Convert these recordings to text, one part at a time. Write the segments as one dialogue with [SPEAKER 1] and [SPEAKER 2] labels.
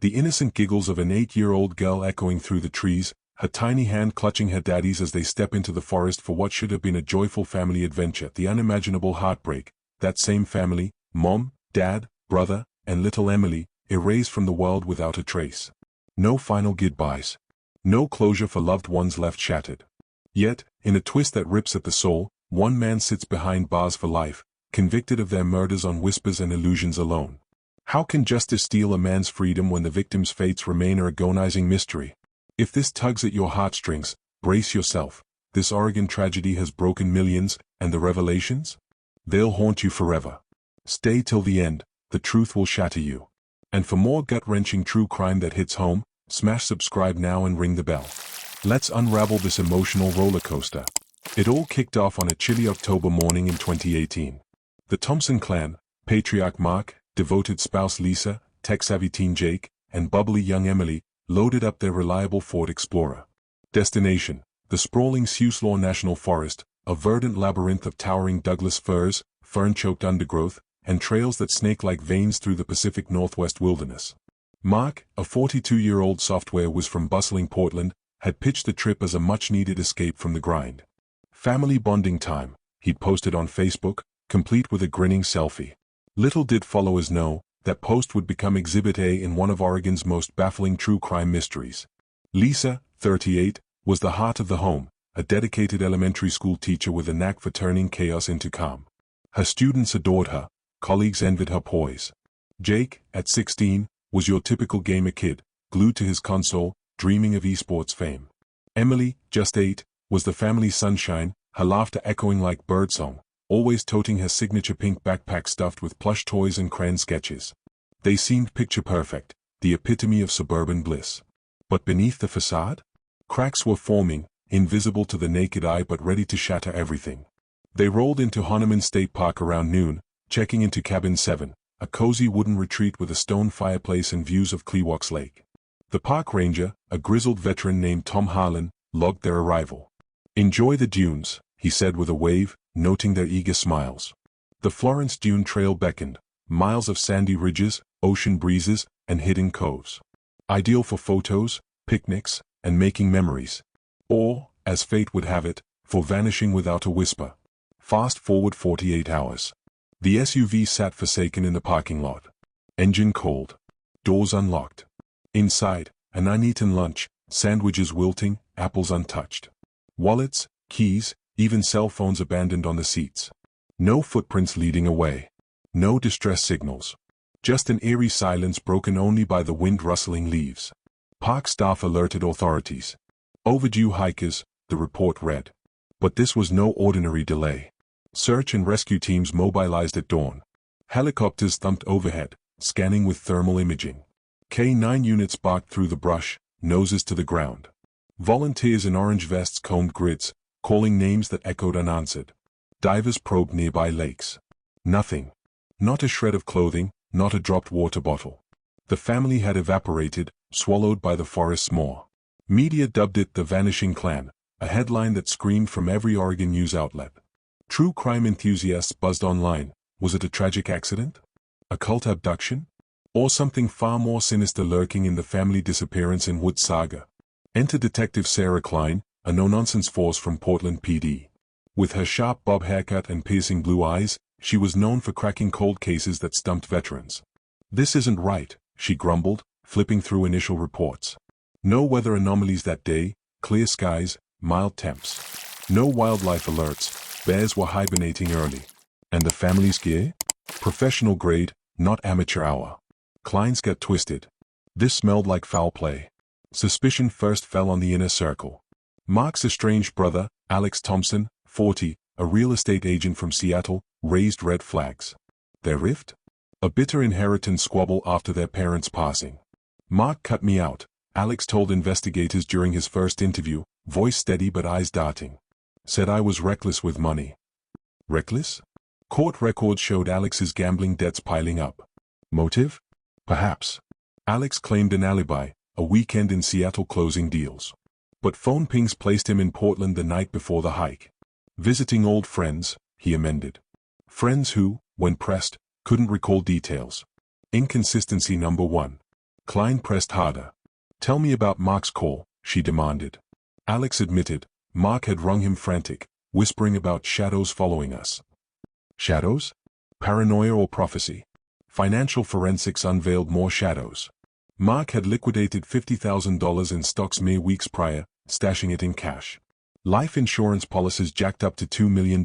[SPEAKER 1] The innocent giggles of an 8-year-old girl echoing through the trees, her tiny hand clutching her daddy's as they step into the forest for what should have been a joyful family adventure. The unimaginable heartbreak, that same family, mom, dad, brother, and little Emily, erased from the world without a trace. No final goodbyes. No closure for loved ones left shattered. Yet, in a twist that rips at the soul, one man sits behind bars for life, convicted of their murders on whispers and illusions alone. How can justice steal a man's freedom when the victim's fates remain an agonizing mystery? If this tugs at your heartstrings, brace yourself. This Oregon tragedy has broken millions, and the revelations? They'll haunt you forever. Stay till the end, the truth will shatter you. And for more gut-wrenching true crime that hits home, smash subscribe now and ring the bell. Let's unravel this emotional roller coaster. It all kicked off on a chilly October morning in 2018. The Thompson clan, patriarch Mark, devoted spouse Lisa, tech-savvy teen Jake, and bubbly young Emily, loaded up their reliable Ford Explorer. Destination: the sprawling Siuslaw National Forest, a verdant labyrinth of towering Douglas firs, fern-choked undergrowth, and trails that snake like veins through the Pacific Northwest wilderness. Mark, a 42-year-old software whiz from bustling Portland, had pitched the trip as a much-needed escape from the grind. Family bonding time, he'd posted on Facebook, complete with a grinning selfie. Little did followers know, that post would become Exhibit A in one of Oregon's most baffling true crime mysteries. Lisa, 38, was the heart of the home, a dedicated elementary school teacher with a knack for turning chaos into calm. Her students adored her, colleagues envied her poise. Jake, at 16, was your typical gamer kid, glued to his console, dreaming of esports fame. Emily, just 8, was the family's sunshine, her laughter echoing like birdsong, always toting her signature pink backpack stuffed with plush toys and crayon sketches. They seemed picture-perfect, the epitome of suburban bliss. But beneath the facade? Cracks were forming, invisible to the naked eye but ready to shatter everything. They rolled into Honeyman State Park around noon, checking into Cabin 7, a cozy wooden retreat with a stone fireplace and views of Kleewocks Lake. The park ranger, a grizzled veteran named Tom Harlan, logged their arrival. "Enjoy the dunes," he said with a wave, noting their eager smiles. The Florence Dune Trail beckoned, miles of sandy ridges, ocean breezes, and hidden coves. Ideal for photos, picnics, and making memories. Or, as fate would have it, for vanishing without a whisper. Fast forward 48 hours. The SUV sat forsaken in the parking lot. Engine cold. Doors unlocked. Inside, an uneaten lunch, sandwiches wilting, apples untouched. Wallets, keys, even cell phones abandoned on the seats. No footprints leading away. No distress signals. Just an eerie silence broken only by the wind rustling leaves. Park staff alerted authorities. Overdue hikers, the report read. But this was no ordinary delay. Search and rescue teams mobilized at dawn. Helicopters thumped overhead, scanning with thermal imaging. K-9 units barked through the brush, noses to the ground. Volunteers in orange vests combed grids, calling names that echoed unanswered. Divers probed nearby lakes. Nothing. Not a shred of clothing, not a dropped water bottle. The family had evaporated, swallowed by the forest's maw. Media dubbed it the Vanishing Clan, a headline that screamed from every Oregon news outlet. True crime enthusiasts buzzed online. Was it a tragic accident? A cult abduction? Or something far more sinister lurking in the family disappearance in Wood saga? Enter Detective Sarah Klein, a no-nonsense force from Portland PD. With her sharp bob haircut and piercing blue eyes, she was known for cracking cold cases that stumped veterans. "This isn't right," she grumbled, flipping through initial reports. No weather anomalies that day, clear skies, mild temps. No wildlife alerts, bears were hibernating early. And the family's gear? Professional grade, not amateur hour. Klein's got twisted. This smelled like foul play. Suspicion first fell on the inner circle. Mark's estranged brother, Alex Thompson, 40, a real estate agent from Seattle, raised red flags. Their rift? A bitter inheritance squabble after their parents' passing. "Mark cut me out," Alex told investigators during his first interview, voice steady but eyes darting. "Said I was reckless with money." Reckless? Court records showed Alex's gambling debts piling up. Motive? Perhaps. Alex claimed an alibi, a weekend in Seattle closing deals. But phone pings placed him in Portland the night before the hike. Visiting old friends, he amended. Friends who, when pressed, couldn't recall details. Inconsistency number 1. Klein pressed harder. Tell me about Mark's call, she demanded. Alex admitted. Mark had rung him frantic, whispering about shadows following us. Shadows? Paranoia or prophecy? Financial forensics unveiled more shadows. Mark had liquidated $50,000 in stocks mere weeks prior, stashing it in cash. Life insurance policies jacked up to $2 million.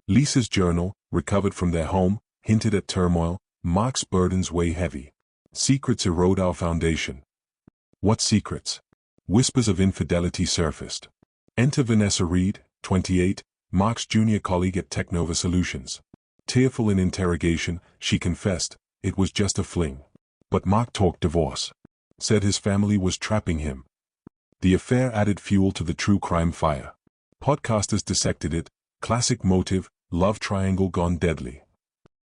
[SPEAKER 1] Lisa's journal, recovered from their home, hinted at turmoil. Mark's burdens weigh heavy. Secrets erode our foundation. What secrets? Whispers of infidelity surfaced. Enter Vanessa Reed, 28, Mark's junior colleague at Technova Solutions. Tearful in interrogation, she confessed, it was just a fling. But Mark talked divorce. Said his family was trapping him. The affair added fuel to the true crime fire. Podcasters dissected it, classic motive, love triangle gone deadly.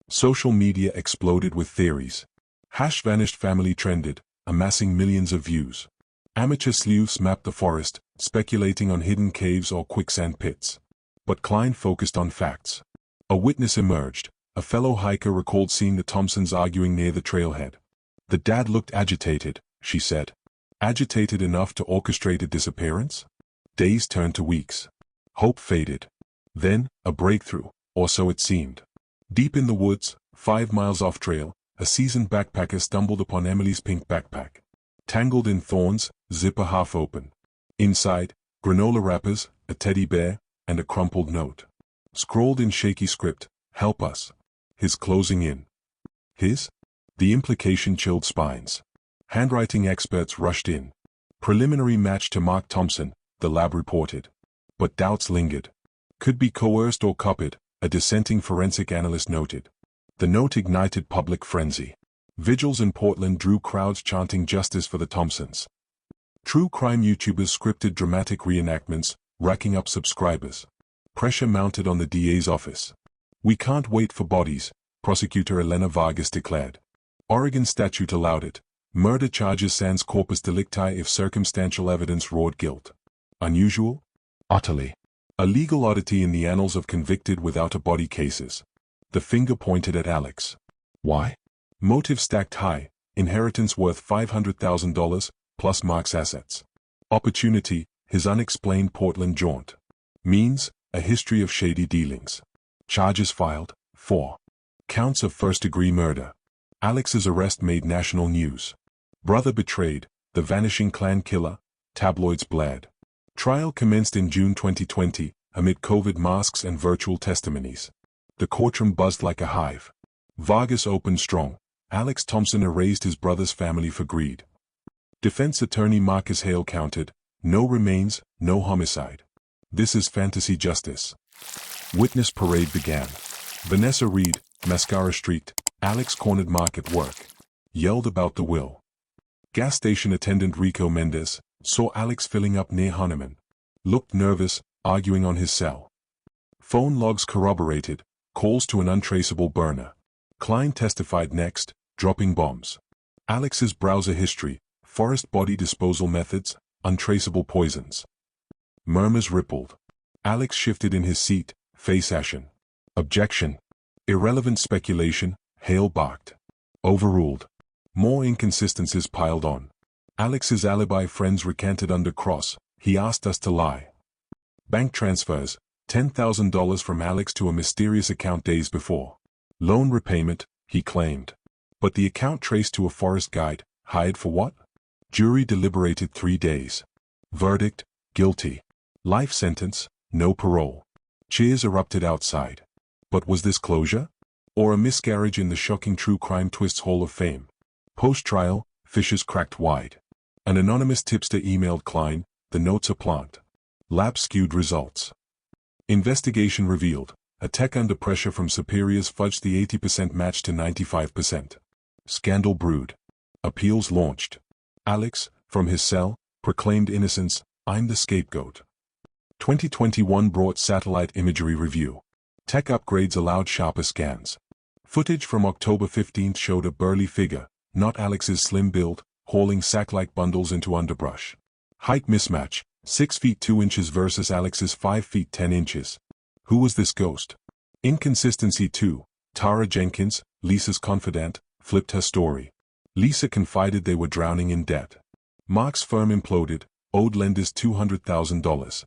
[SPEAKER 1] Social media exploded with theories. #vanished family trended, amassing millions of views. Amateur sleuths mapped the forest, speculating on hidden caves or quicksand pits. But Klein focused on facts. A witness emerged. A fellow hiker recalled seeing the Thompsons arguing near the trailhead. The dad looked agitated, she said. Agitated enough to orchestrate a disappearance? Days turned to weeks. Hope faded. Then, a breakthrough, or so it seemed. Deep in the woods, 5 miles off trail, a seasoned backpacker stumbled upon Emily's pink backpack. Tangled in thorns, zipper half open. Inside, granola wrappers, a teddy bear, and a crumpled note. Scrawled in shaky script, help us. His closing in. His? The implication chilled spines. Handwriting experts rushed in. Preliminary match to Mark Thompson, the lab reported. But doubts lingered. Could be coerced or copied, a dissenting forensic analyst noted. The note ignited public frenzy. Vigils in Portland drew crowds chanting justice for the Thompsons. True crime YouTubers scripted dramatic reenactments, racking up subscribers. Pressure mounted on the DA's office. We can't wait for bodies, prosecutor Elena Vargas declared. Oregon statute allowed it. Murder charges sans corpus delicti if circumstantial evidence roared guilt. Unusual? Utterly. A legal oddity in the annals of convicted without a body cases. The finger pointed at Alex. Why? Motive stacked high, inheritance worth $500,000, plus Mark's assets. Opportunity, his unexplained Portland jaunt. Means, a history of shady dealings. Charges filed, 4. Counts of first-degree murder. Alex's arrest made national news. Brother betrayed, the Vanishing clan killer, tabloids blared. Trial commenced in June 2020, amid COVID masks and virtual testimonies. The courtroom buzzed like a hive. Vargas opened strong. Alex Thompson erased his brother's family for greed. Defense attorney Marcus Hale countered, no remains, no homicide. This is fantasy justice. Witness parade began. Vanessa Reed, mascara streaked, Alex cornered Mark at work. Yelled about the will. Gas station attendant Rico Mendez saw Alex filling up near Hahnemann. Looked nervous, arguing on his cell. Phone logs corroborated, calls to an untraceable burner. Klein testified next, dropping bombs. Alex's browser history, forest body disposal methods, untraceable poisons. Murmurs rippled. Alex shifted in his seat, face ashen. Objection. Irrelevant speculation, Hale barked. Overruled. More inconsistencies piled on. Alex's alibi friends recanted under cross, he asked us to lie. Bank transfers, $10,000 from Alex to a mysterious account days before. Loan repayment, he claimed. But the account traced to a forest guide, hired for what? Jury deliberated 3 days. Verdict, guilty. Life sentence, no parole. Cheers erupted outside. But was this closure? Or a miscarriage in the shocking true crime twists Hall of Fame? Post-trial, fissures cracked wide. An anonymous tipster emailed Klein, the notes are plant. Lab skewed results. Investigation revealed, a tech under pressure from superiors fudged the 80% match to 95%. Scandal brewed. Appeals launched. Alex, from his cell, proclaimed innocence, I'm the scapegoat. 2021 brought satellite imagery review. Tech upgrades allowed sharper scans. Footage from October 15 showed a burly figure, not Alex's slim build, hauling sack-like bundles into underbrush. Height mismatch, 6 feet 2 inches versus Alex's 5 feet 10 inches. Who was this ghost? Inconsistency 2. Tara Jenkins, Lisa's confidant, flipped her story. Lisa confided they were drowning in debt. Mark's firm imploded, owed lenders $200,000.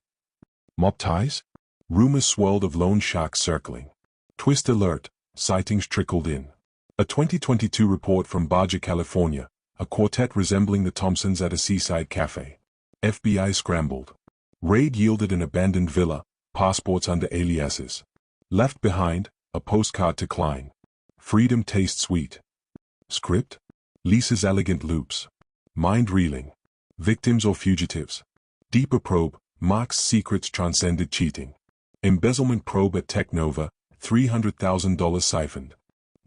[SPEAKER 1] Mob ties? Rumors swirled of loan sharks circling. Twist alert, sightings trickled in. A 2022 report from Baja, California, a quartet resembling the Thompsons at a seaside cafe. FBI scrambled. Raid yielded an abandoned villa, passports under aliases. Left behind, a postcard to Klein. Freedom tastes sweet. Script? Lisa's elegant loops. Mind reeling. Victims or fugitives? Deeper probe, Mark's secrets transcended cheating. Embezzlement probe at Technova, $300,000 siphoned.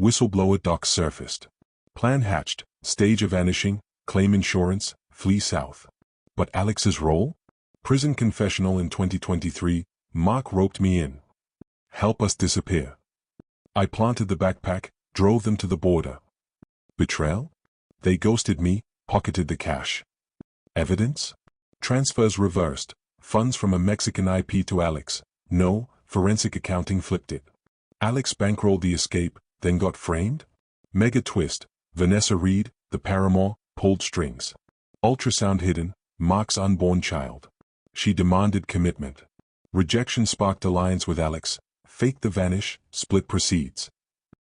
[SPEAKER 1] Whistleblower docs surfaced. Plan hatched, stage a vanishing, claim insurance, flee south. But Alex's role? Prison confessional in 2023, Mark roped me in. Help us disappear. I planted the backpack, drove them to the border. Betrayal? They ghosted me, pocketed the cash. Evidence? Transfers reversed, funds from a Mexican IP to Alex. No, forensic accounting flipped it. Alex bankrolled the escape, then got framed? Mega twist, Vanessa Reed, the paramour, pulled strings. Ultrasound hidden, Mark's unborn child. She demanded commitment. Rejection sparked alliance with Alex, faked the vanish, split proceeds.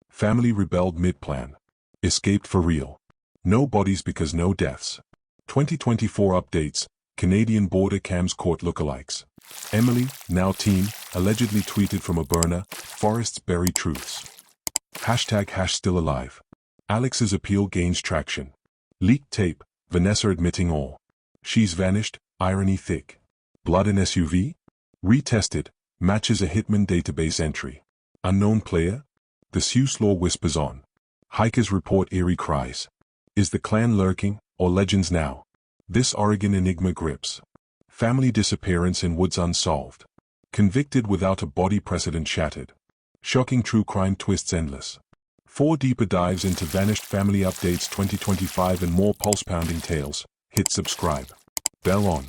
[SPEAKER 1] Family rebelled mid-plan. Escaped for real. No bodies because no deaths. 2024 updates, Canadian border cams caught lookalikes. Emily, now teen, allegedly tweeted from a burner, forests bury truths. # still alive. Alex's appeal gains traction. Leaked tape, Vanessa admitting all. She's vanished, irony thick. Blood in SUV? Retested, matches a Hitman database entry. Unknown player? The Siuslaw whispers on. Hikers report eerie cries. Is the clan lurking, or legends now? This Oregon enigma grips. Family disappearance in woods unsolved. Convicted without a body, precedent shattered. Shocking true crime twists endless. 4 deeper dives into vanished family updates 2025 and more pulse-pounding tales. Hit subscribe. Bell on.